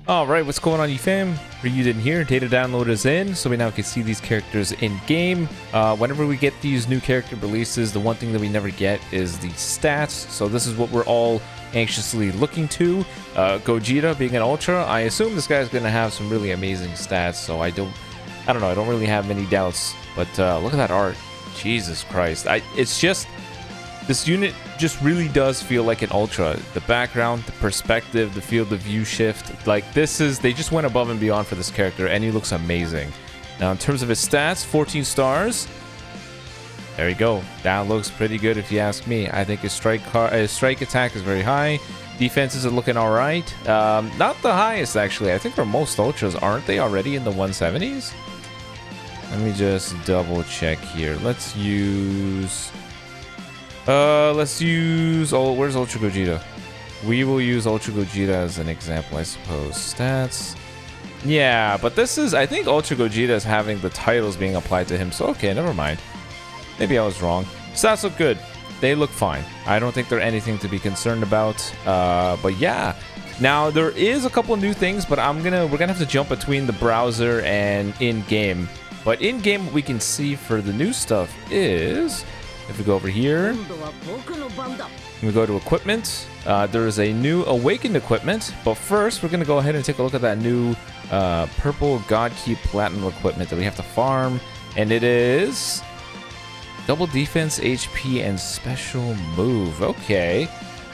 Alright, what's going on, you fam? Raiyuden here, data download is in, so we now can see these characters in game. Whenever we get these new character releases, the one thing that we never get is the stats, so this is what we're all anxiously looking to. Gogeta being an Ultra, I assume this guy's going to have some really amazing stats, so I don't know, I don't really have many doubts, but look at that art. Jesus Christ. It's just, this unit just really does feel like an Ultra. The background, the perspective, the field of view shift, like this is, they just went above and beyond for this character, and he looks amazing. Now in terms of his stats, 14 stars. There you go. That looks pretty good if you ask me. I think his strike attack is very high. Defenses are looking alright. Not the highest actually. I think for most Ultras, aren't they already in the 170s? Let me just double check here. Let's use... oh, where's Ultra Gogeta? We will use Ultra Gogeta as an example, I suppose. Stats. Yeah, but this is, I think Ultra Gogeta is having the titles being applied to him, so okay, never mind. Maybe I was wrong. Stats look good. They look fine. I don't think they're anything to be concerned about. But yeah. Now, there is a couple new things, but we're gonna have to jump between the browser and in-game. But in-game, what we can see for the new stuff is... If we go over here, we go to equipment, there is a new awakened equipment, but first we're going to go ahead and take a look at that new purple God Key Platinum equipment that we have to farm, and it is double defense, HP, and special move. Okay.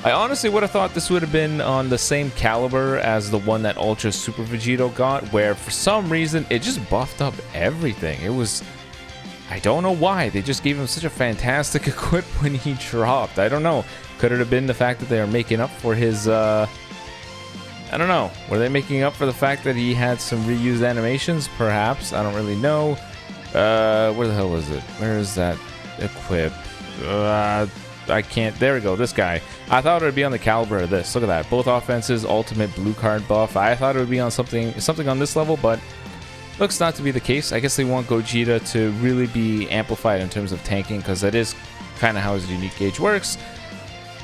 I honestly would have thought this would have been on the same caliber as the one that Ultra Super Vegito got, where for some reason it just buffed up everything. It was... I don't know why. They just gave him such a fantastic equip when he dropped. I don't know. Could it have been the fact that they are making up for his... I don't know. Were they making up for the fact that he had some reused animations? Perhaps. I don't really know. Where the hell is it? Where is that equip? I can't... There we go. This guy. I thought it would be on the caliber of this. Look at that. Both offenses, ultimate blue card buff. I thought it would be on something on this level, but... Looks not to be the case. I guess they want Gogeta to really be amplified in terms of tanking, because that is kind of how his unique gauge works.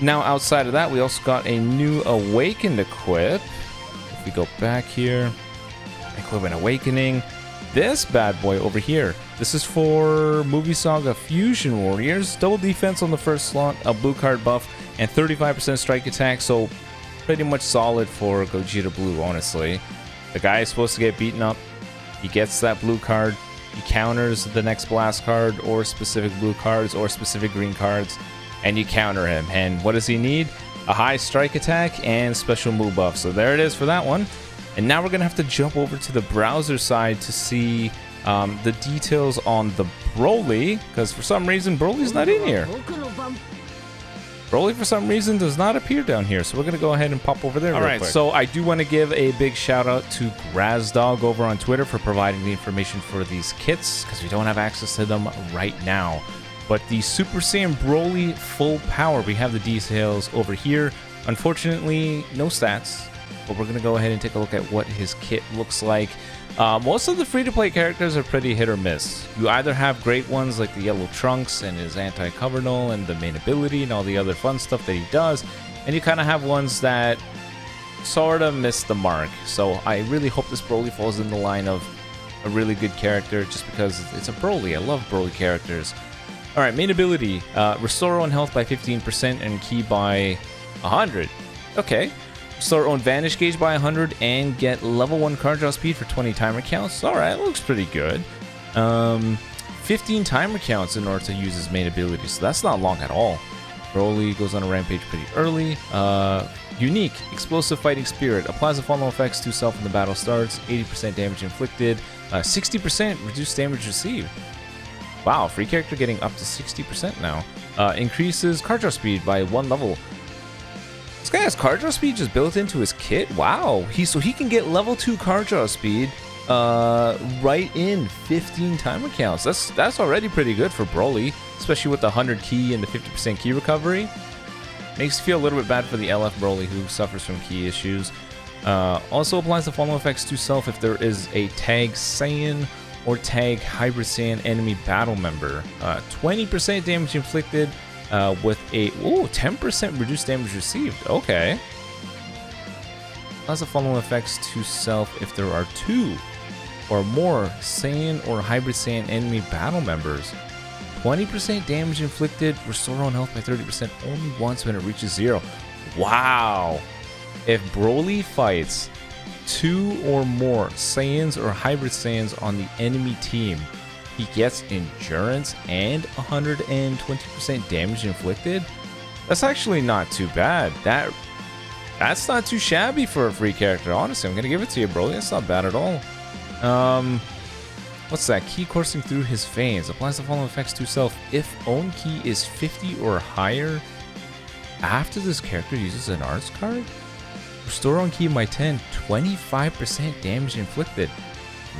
Now, outside of that, we also got a new Awakened equip. If we go back here, Equipment Awakening. This bad boy over here. This is for Movie Saga Fusion Warriors. Double defense on the first slot, a blue card buff, and 35% strike attack. So, pretty much solid for Gogeta Blue, honestly. The guy is supposed to get beaten up. He gets that blue card, he counters the next blast card, or specific blue cards, or specific green cards, and you counter him. And what does he need? A high strike attack and special move buff. So there it is for that one. And now we're going to have to jump over to the browser side to see the details on the BROLY, because for some reason BROLY's not in here. BROLY for some reason does not appear down here, so we're going to go ahead and pop over there real quick. So I do want to give a big shout out to Grazdog over on Twitter for providing the information for these kits, because we don't have access to them right now. But the Super Saiyan BROLY full power, we have the details over here. Unfortunately, no stats, but we're going to go ahead and take a look at what his kit looks like. Most of the free-to-play characters are pretty hit or miss. You either have great ones like the Yellow Trunks and his anti-cover null and the main ability and all the other fun stuff that he does, and you kind of have ones that sort of miss the mark. So I really hope this BROLY falls in the line of a really good character, just because it's a BROLY. I love BROLY characters. Alright, main ability. Restore own health by 15% and ki by 100. Okay. Restore own Vanish Gauge by 100 and get level 1 card draw speed for 20 timer counts. Alright, looks pretty good. 15 timer counts in order to use his main ability, so that's not long at all. BROLY goes on a rampage pretty early. Unique, Explosive Fighting Spirit. Applies the following effects to self when the battle starts. 80% damage inflicted. 60% reduced damage received. Wow, free character getting up to 60% now. Increases card draw speed by 1 level. This guy has card draw speed just built into his kit. Wow, so he can get level 2 card draw speed right in 15 timer counts. That's already pretty good for BROLY, especially with the 100 ki and the 50% ki recovery. Makes you feel a little bit bad for the LF BROLY who suffers from ki issues. Also applies the following effects to self if there is a tag Saiyan or tag Hybrid Saiyan enemy battle member. 20% damage inflicted. With a 10% reduced damage received. Okay. Applies the following effects to self if there are 2 or more Saiyan or Hybrid Saiyan enemy battle members. 20% damage inflicted, restore on health by 30% only once when it reaches 0. Wow! If BROLY fights 2 or more Saiyans or Hybrid Saiyans on the enemy team, he gets endurance and 120% damage inflicted. That's actually not too bad. That's not too shabby for a free character, honestly. I'm gonna give it to you, BROLY. That's not bad at all. What's that? Ki coursing through his veins. Applies the following effects to self if own ki is 50 or higher after this character uses an arts card. Restore on ki by 10, 25% damage inflicted.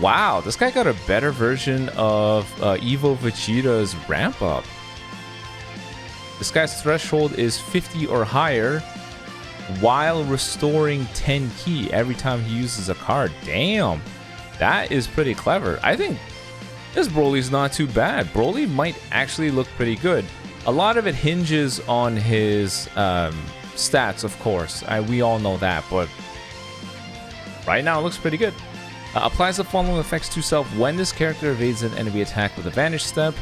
Wow, this guy got a better version of Evo Vegeta's ramp up. This guy's threshold is 50 or higher while restoring 10 ki every time he uses a card. Damn, that is pretty clever. I think this BROLY's not too bad. BROLY might actually look pretty good. A lot of it hinges on his stats, of course. We all know that, but right now it looks pretty good. Applies the following effects to self when this character evades an enemy attack with a vanish step.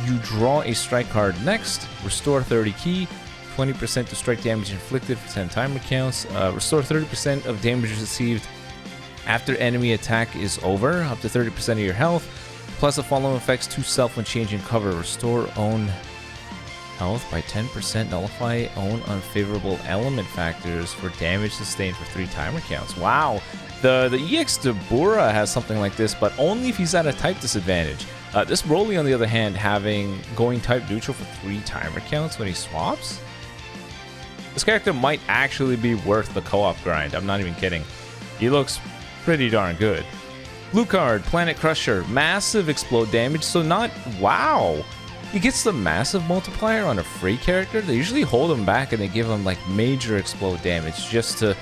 You draw a strike card next. Restore 30 ki, 20% to strike damage inflicted for 10 timer counts. Restore 30% of damage received after enemy attack is over, up to 30% of your health. Plus the following effects to self when changing cover. Restore own health by 10%. Nullify own unfavorable element factors for damage sustained for 3 timer counts. Wow. The EX Dabura has something like this, but only if he's at a type disadvantage. This BROLY, on the other hand, going type neutral for 3 timer counts when he swaps. This character might actually be worth the co-op grind. I'm not even kidding. He looks pretty darn good. Blue card, Planet Crusher, massive explode damage. So not wow. He gets the massive multiplier on a free character. They usually hold him back and they give him like major explode damage just to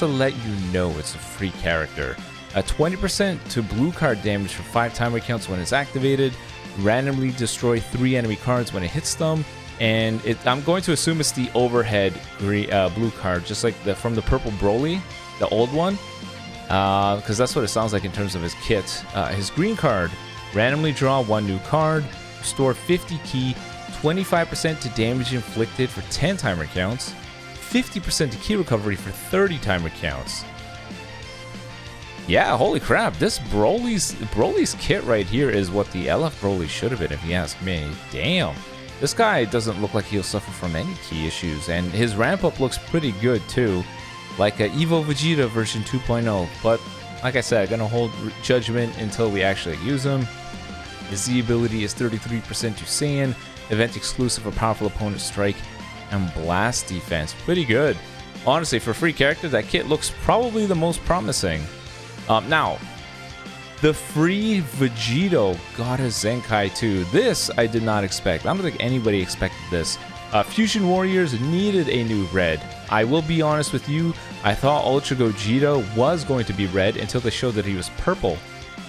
let you know it's a free character. 20% to blue card damage for 5 timer counts when it's activated. Randomly destroy 3 enemy cards when it hits them. And I'm going to assume it's the overhead blue card, just like from the purple BROLY, the old one, because that's what it sounds like in terms of his kit. His green card, randomly draw 1 new card, restore 50 ki, 25% to damage inflicted for 10 timer counts, 50% to ki recovery for 30 timer counts. Yeah, holy crap, this BROLY's kit right here is what the LF BROLY should have been, if you ask me. Damn. This guy doesn't look like he'll suffer from any key issues, and his ramp up looks pretty good too, like a Evo Vegeta version 2.0. But like I said, I'm gonna hold judgment until we actually use him. His Z ability is 33% to Saiyan, event exclusive for powerful opponent strike and blast defense. Pretty good. Honestly, for a free character, that kit looks probably the most promising. Now, the free Vegito got a Zenkai too. This I did not expect. I don't think anybody expected this. Fusion Warriors needed a new red. I will be honest with you, I thought Ultra Gogeta was going to be red until they showed that he was purple.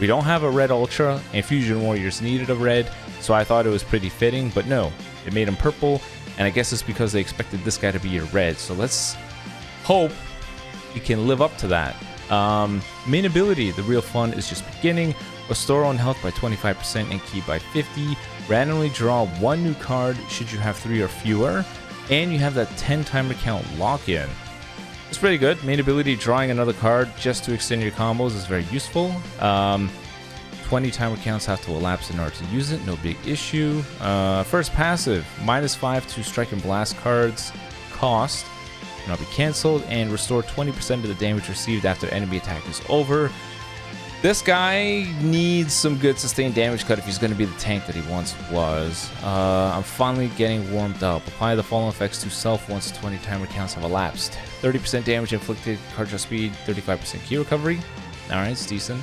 We don't have a red Ultra, and Fusion Warriors needed a red, so I thought it was pretty fitting, but no, it made him purple, and I guess it's because they expected this guy to be a red, so let's hope he can live up to that. Main ability, the real fun is just beginning. Restore on health by 25% and ki by 50. Randomly draw 1 new card should you have 3 or fewer, and you have that 10 timer count lock-in. It's pretty good. Main ability, drawing another card just to extend your combos is very useful. 20 timer counts have to elapse in order to use it, no big issue. First passive, -5 to strike and blast cards cost. Cannot be cancelled, and restore 20% of the damage received after enemy attack is over. This guy needs some good sustained damage cut if he's going to be the tank that he once was. I'm finally getting warmed up. Apply the following effects to self once 20 timer counts have elapsed. 30% damage inflicted, card draw speed, 35% ki recovery. Alright, it's decent.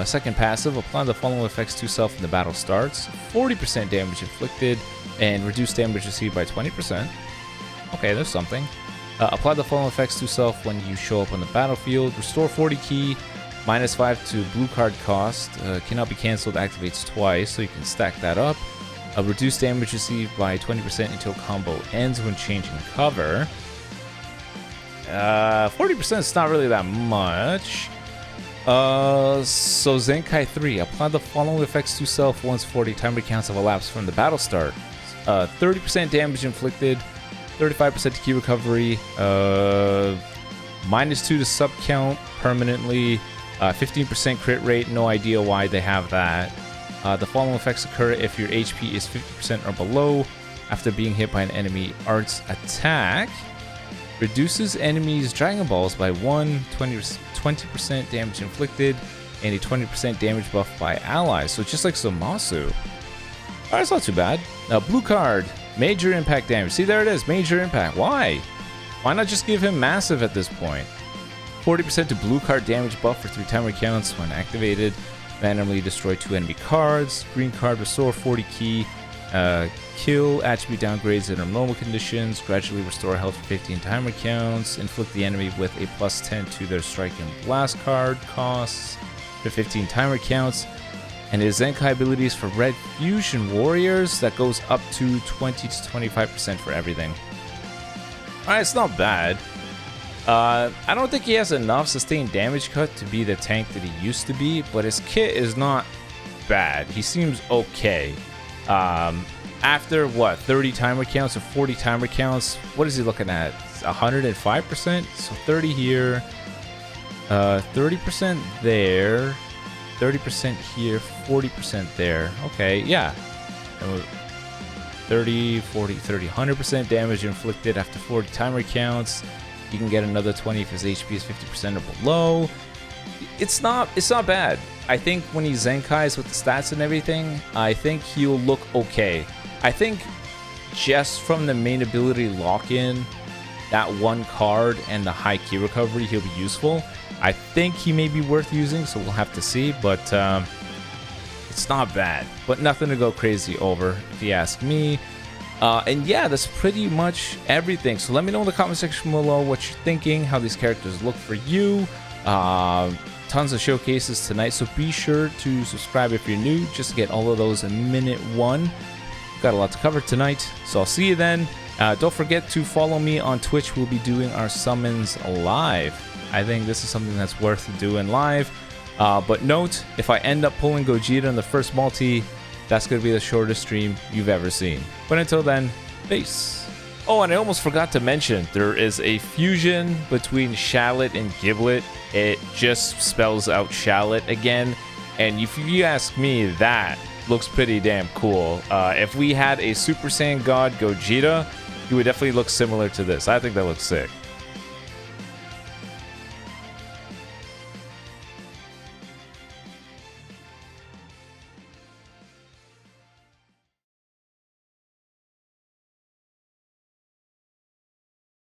Second passive, apply the following effects to self when the battle starts. 40% damage inflicted, and reduce damage received by 20%. Okay, there's something. Apply the following effects to self when you show up on the battlefield. Restore 40 ki, -5 to blue card cost. Cannot be cancelled, activates twice, so you can stack that up. Reduce damage received by 20% until combo ends when changing cover. 40% is not really that much. So Zenkai 3, apply the following effects to self once 40 timer counts have elapsed from the battle start. 30% damage inflicted, 35% to key recovery, -2 to sub count permanently, 15% crit rate, no idea why they have that. The following effects occur if your HP is 50% or below after being hit by an enemy arts attack. Reduces enemies' Dragon Balls by 20% damage inflicted, and a 20% damage buff by allies. So just like Zamasu. Alright, it's not too bad. Blue card, major impact damage. See, there it is, major impact. Why? Why not just give him massive at this point? 40% to blue card damage buff for 3 timer counts when activated. Randomly destroy 2 enemy cards. Green card, restore 40 key. Kill attribute downgrades in normal conditions. Gradually restore health for 15 timer counts. Inflict the enemy with a +10 to their strike and blast card costs for 15 timer counts. And his Zenkai abilities for Red Fusion Warriors that goes up to 20 to 25% for everything. Alright, it's not bad. I don't think he has enough sustained damage cut to be the tank that he used to be, but his kit is not bad. He seems okay. After what, 30 timer counts or 40 timer counts, what is he looking at? 105%? So 30 here, 30% there, 30% here, 40% there. Okay, yeah. 30, 40, 30, 100% damage inflicted after 40 timer counts. You can get another 20 if his HP is 50% or below. It's not bad. I think when he Zenkais with the stats and everything, I think he'll look okay. I think just from the main ability lock-in, that one card and the high key recovery, he'll be useful. I think he may be worth using, so we'll have to see, but it's not bad. But nothing to go crazy over, if you ask me. And yeah, that's pretty much everything. So let me know in the comment section below what you're thinking, how these characters look for you. Tons of showcases tonight, so be sure to subscribe if you're new, just to get all of those in minute 1. We've got a lot to cover tonight, so I'll see you then. Don't forget to follow me on Twitch. We'll be doing our summons live. I think this is something that's worth doing live. But note, if I end up pulling Gogeta in the first multi, that's going to be the shortest stream you've ever seen. But until then, peace. Oh, and I almost forgot to mention, there is a fusion between Shallot and Giblet. It just spells out Shallot again. And if you ask me, that looks pretty damn cool. If we had a Super Saiyan God Gogeta, he would definitely look similar to this. I think that looks sick.